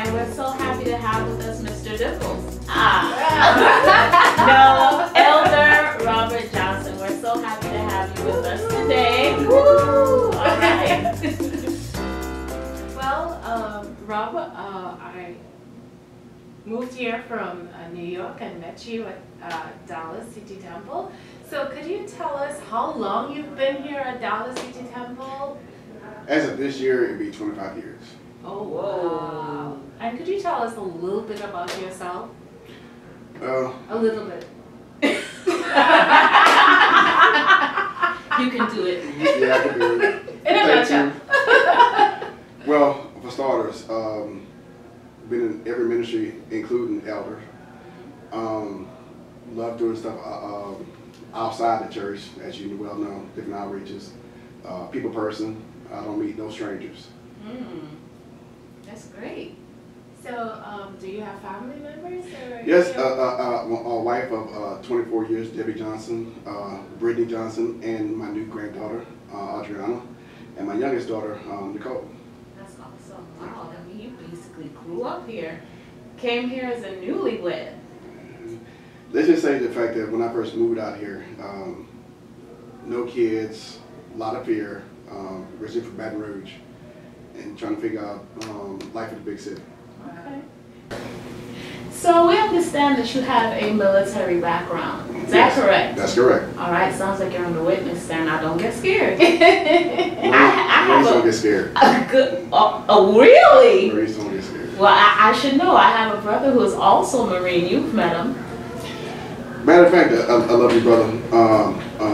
and we're so happy to have with us Mr. Dimples. No, Elder Robert Johnson. We're so happy to have you with us today. Woo! All right. Well, Robert, I moved here from New York and met you at Dallas City Temple. So could you tell us how long you've been here at Dallas City Temple? As of this year, it'd be 25 years. Oh, wow. And could you tell us a little bit about yourself? A little bit. You can do it. Yeah, I can do it. In a nutshell. Well, for starters, been in every ministry, including elder. Love doing stuff outside the church, as you well know, different outreaches. People person. I don't meet no strangers. That's great. So, do you have family members? Or yes, a wife of 24 years, Debbie Johnson, Brittany Johnson, and my new granddaughter, Adriana, and my youngest daughter, Nicole. That's awesome. Wow, I mean, you basically grew up here, came here as a newlywed. Let's just say the fact that when I first moved out here, no kids, a lot of fear, originally from Baton Rouge, and trying to figure out life in the big city. Okay. So we understand that you have a military background. Is that correct? That's correct. All right. Sounds like you're on the witness stand. Now don't get scared. Marines don't get scared. Really? Marines don't get scared. Well, I should know. I have a brother who is also a Marine. You've met him. Matter of fact, I love your brother,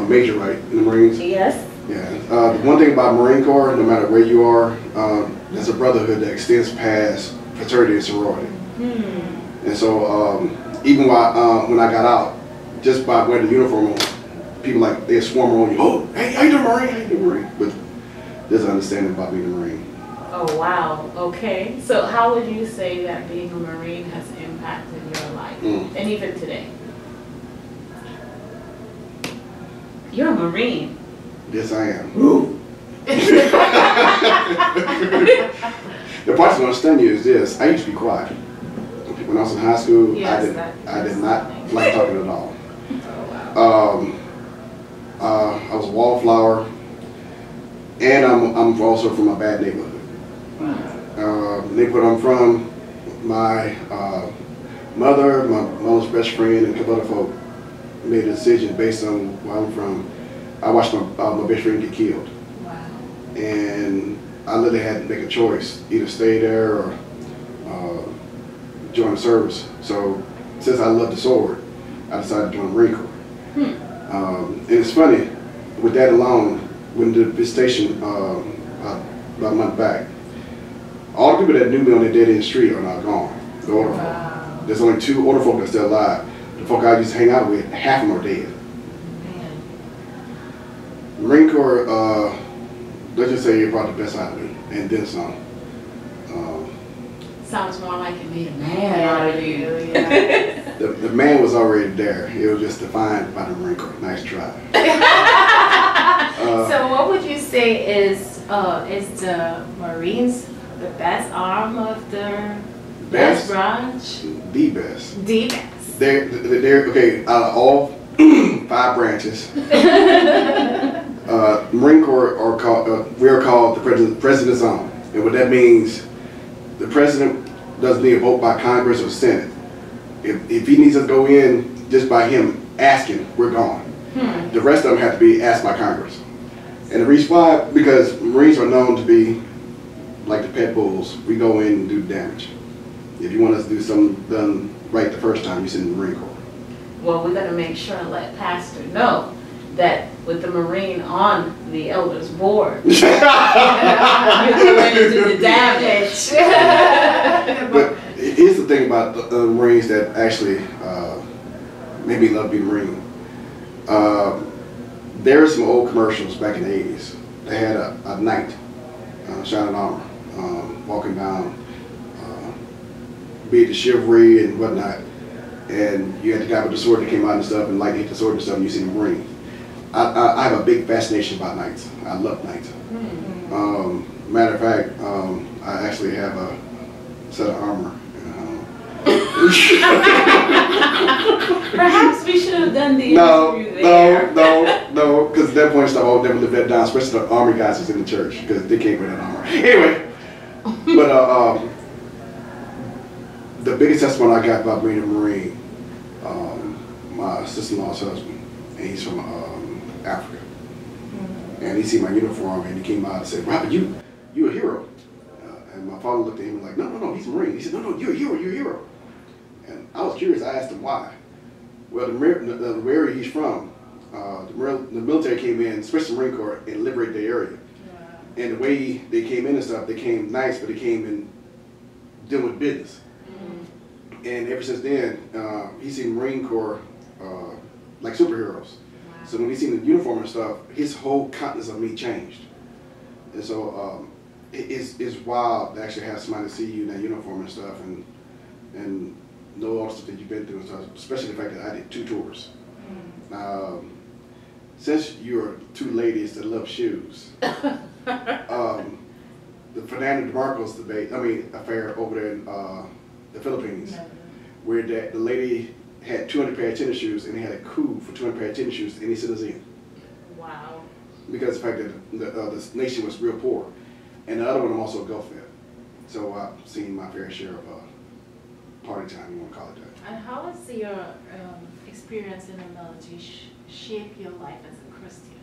Major Wright in the Marines. Yes. Yeah. The one thing about Marine Corps, no matter where you are, there's a brotherhood that extends past fraternity and sorority. And so even while, when I got out, just by wearing the uniform, people like they swarm on you. Oh, hey, how you doing, Marine? How you doing, Marine? But there's an understanding about being a Marine. Oh wow. Okay. So how would you say that being a Marine has impacted your life, and even today? You're a Marine. Yes, I am. The part that's going to stun you is this. I used to be quiet. When I was in high school, yes, I did not like talking at all. Oh, wow. I was a wallflower, and I'm also from a bad neighborhood. The neighborhood I'm from, my mother, my mother's best friend, and a couple other folk made a decision based on where I'm from. I watched my best friend get killed. Wow. And I literally had to make a choice, either stay there or join the service. So since I love the sword, I decided to join the Marine Corps. And it's funny, with that alone, when the visitation about a month back, all the people that knew me on the dead end street are now gone. The older folk. There's only 2 older folk that's still alive. The folk I used to hang out with, half of them are dead. The Marine Corps, let's just say it brought the best out of me, and then some. Sounds more like it made a man out of you. Yeah. The man was already there. It was just defined by the Marine Corps. Nice try. So what would you say is the Marines the best arm of the best branch? The best. The best. They're okay, out of all 5 branches. Marine Corps are called, we are called the President's Arm. And what that means, the President doesn't need a vote by Congress or Senate. If he needs us to go in just by him asking, we're gone. The rest of them have to be asked by Congress. And the reason why, because Marines are known to be like the pet bulls. We go in and do damage. If you want us to do something done right the first time, you send the Marine Corps. Well, we're going to make sure and let Pastor know that with the Marine on the elders board, you're going to do the damage. But here's the thing about the Marines that actually made me love being a Marine. There are some old commercials back in the 80s. They had a knight, shining armor, walking down, be it the chivalry and whatnot, and you had the guy with the sword that came out and stuff, and like hit the sword and stuff, and you see the Marine. I have a big fascination about knights. I love knights. Matter of fact, I actually have set of armor. Perhaps we should have done the No, interview there. no, because at that point, stuff, I would never live that down, especially the army guys that's in the church, because they can't wear that armor. Anyway, but the biggest testimony I got about being a Marine, my sister-in-law's husband, and he's from Africa. And he seen my uniform and he came out and said, "Robert, you a hero." And my father looked at him like, no, he's a Marine. He said, no, you're a hero. And I was curious. I asked him why. Well, the area he's from, the military came in, especially the Marine Corps, and liberated the area. Yeah. And the way they came in and stuff, they came nice, but they came in dealing with business. Mm-hmm. And ever since then, he's seen Marine Corps like superheroes. So when he seen the uniform and stuff, his whole countenance of me changed. And so it's wild to actually have somebody see you in that uniform and stuff and know all the stuff that you've been through and stuff, especially the fact that I did 2 tours. Since you're 2 ladies that love shoes, the Fernando DeMarco's affair over there in the Philippines, where the lady had 200 pair of tennis shoes and they had a coup for 200 pair of tennis shoes to any citizen. Wow. Because of the fact that the nation was real poor. And the other one, I'm also a Gulf vet. So I've seen my fair share of party time, you want to call it that. And how has your experience in the military shaped your life as a Christian?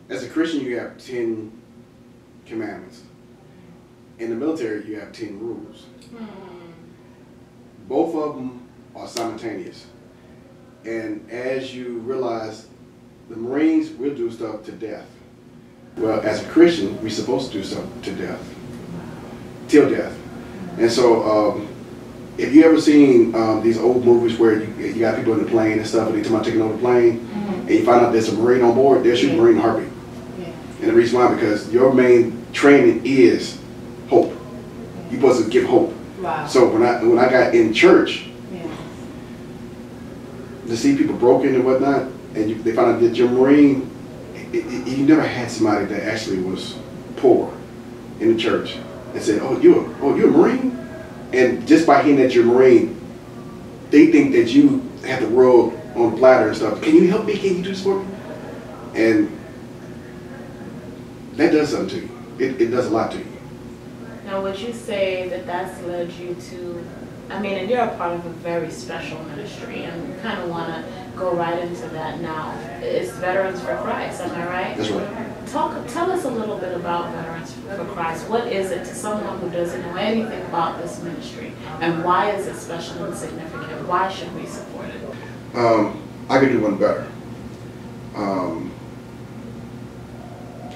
As a Christian, you have 10 commandments. In the military, you have 10 rules. Both of them are simultaneous. And as you realize, the Marines will do stuff to death. Well, as a Christian, we're supposed to do stuff to death, till death. And so, if you ever seen these old movies where you got people in the plane and stuff, and they talk about taking over the plane, and you find out there's a Marine on board, they'll shoot a Marine in a heartbeat. And the reason why, because your main training is hope. You're supposed to give hope. Wow. So when I got in church, to see people broken and whatnot, and they found out that you're a Marine, you never had somebody that actually was poor in the church and said, you're a Marine? And just by hearing that you're a Marine, they think that you have the world on a platter and stuff. Can you help me? Can you do this for me? And that does something to you. It does a lot to you. Now, would you say that that's led you to, and you're a part of a very special ministry, and you kind of want to go right into that now. It's Veterans for Christ, am I right? That's right. Tell us a little bit about Veterans for Christ. What is it to someone who doesn't know anything about this ministry, and why is it special and significant? Why should we support it? I could do one better.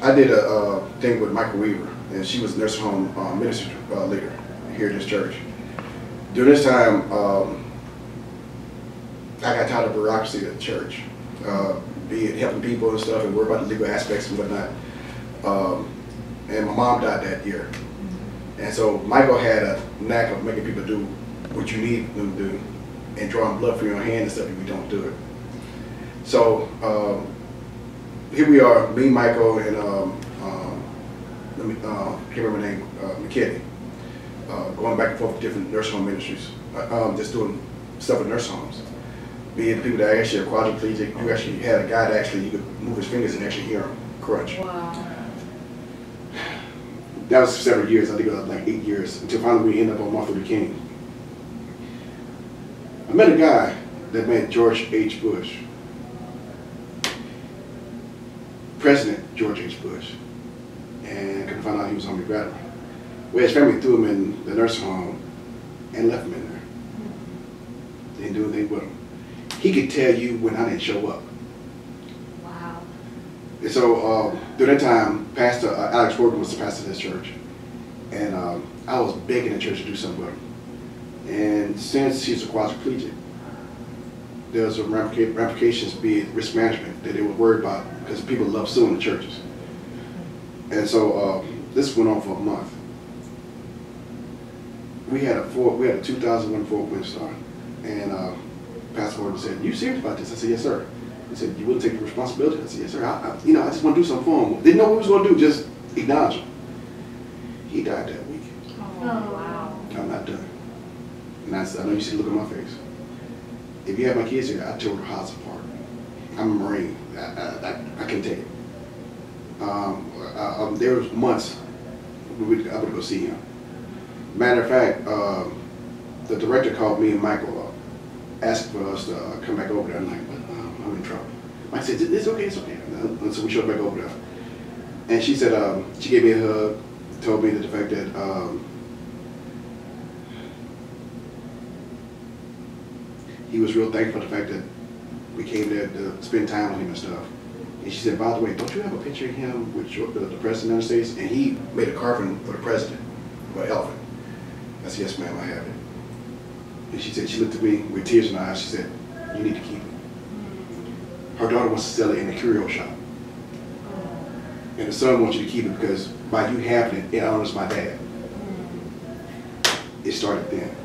I did a thing with Michael Weaver, and she was a nursing home ministry leader here at this church. During this time, I got tired of bureaucracy at the church, be it helping people and stuff and worry about the legal aspects and whatnot. And my mom died that year. And so Michael had a knack of making people do what you need them to do and drawing blood from your hand and stuff if you don't do it. So here we are, me, Michael, and I can't remember her name, McKinney, going back and forth with different nursing home ministries, just doing stuff in nursing homes. Be it the people that actually are quadriplegic, you actually had a guy that actually, you could move his fingers and actually hear him crunch. Wow. That was for several years. I think it was like 8 years, until finally we ended up on Martin Luther King. I met a guy that met George H. Bush, President George H. Bush, and couldn't find out he was Army veteran. Well, his family threw him in the nursing home and left him in there. They didn't do anything with him. He could tell you when I didn't show up. Wow. And so during that time, Pastor Alex Morgan was the pastor of this church, and I was begging the church to do something with him. And since he's a quadriplegic, there was some ramifications, be it risk management, that they were worried about because people love suing the churches. And so this went on for a month. We had a 2001 Ford Windstar, and Pastor Morgan said, "You serious about this?" I said, "Yes, sir." He said, you will take the responsibility? I said, yes, sir. I just want to do something for him. Didn't know what he was going to do, just acknowledge him. He died that week. Oh, wow. I'm not done. And I know you see the look on my face. If you have my kids here, I tear the house apart. I'm a Marine. I can take it. There was months I would go see him. Matter of fact, the director called me and Michael asking for us to come back over there. I'm like, I'm in trouble. Mike said, it's okay, it's okay. And so we showed back over there. And she said, she gave me a hug, told me that the fact that he was real thankful for the fact that we came there to spend time with him and stuff. And she said, by the way, don't you have a picture of him with the President of the United States? And he made a carving for the President, for an elephant. I said, yes, ma'am, I have it. And she said, she looked at me with tears in her eyes. She said, you need to keep it. Her daughter wants to sell it in a curio shop. And the son wants you to keep it because by you having it, it honors my dad. It started then.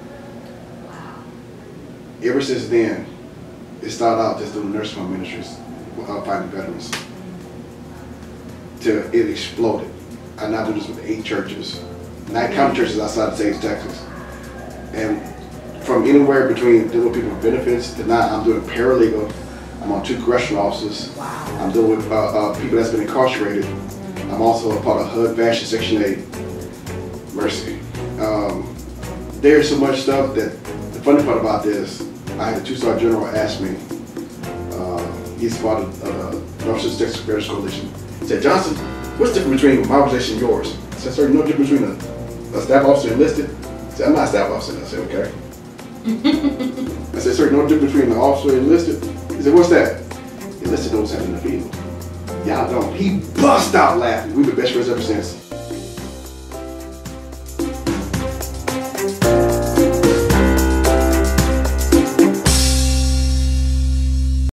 Ever since then, it started out just doing nursing home ministries, finding veterans. Till it exploded. I now do this with 8 churches, 9 county churches outside the state of Texas. And from anywhere between dealing with people with benefits to now I'm doing paralegal. I'm on 2 correctional officers. Wow. I'm dealing with people that's been incarcerated. I'm also a part of HUD Fashion Section 8. Mercy. There's so much stuff that the funny part about this, I had a 2-star general ask me, he's part of the Officers Texas Affairs Coalition. He said, Johnson, what's the difference between my organization and yours? I said, sir, no difference between a staff officer enlisted. He said, I'm not a staff officer. I said, okay. I said, sir, no difference between an officer and enlisted. He said, what's that? Enlisted knows what's happening in the field. Y'all don't. He bust out laughing. We've been best friends ever since.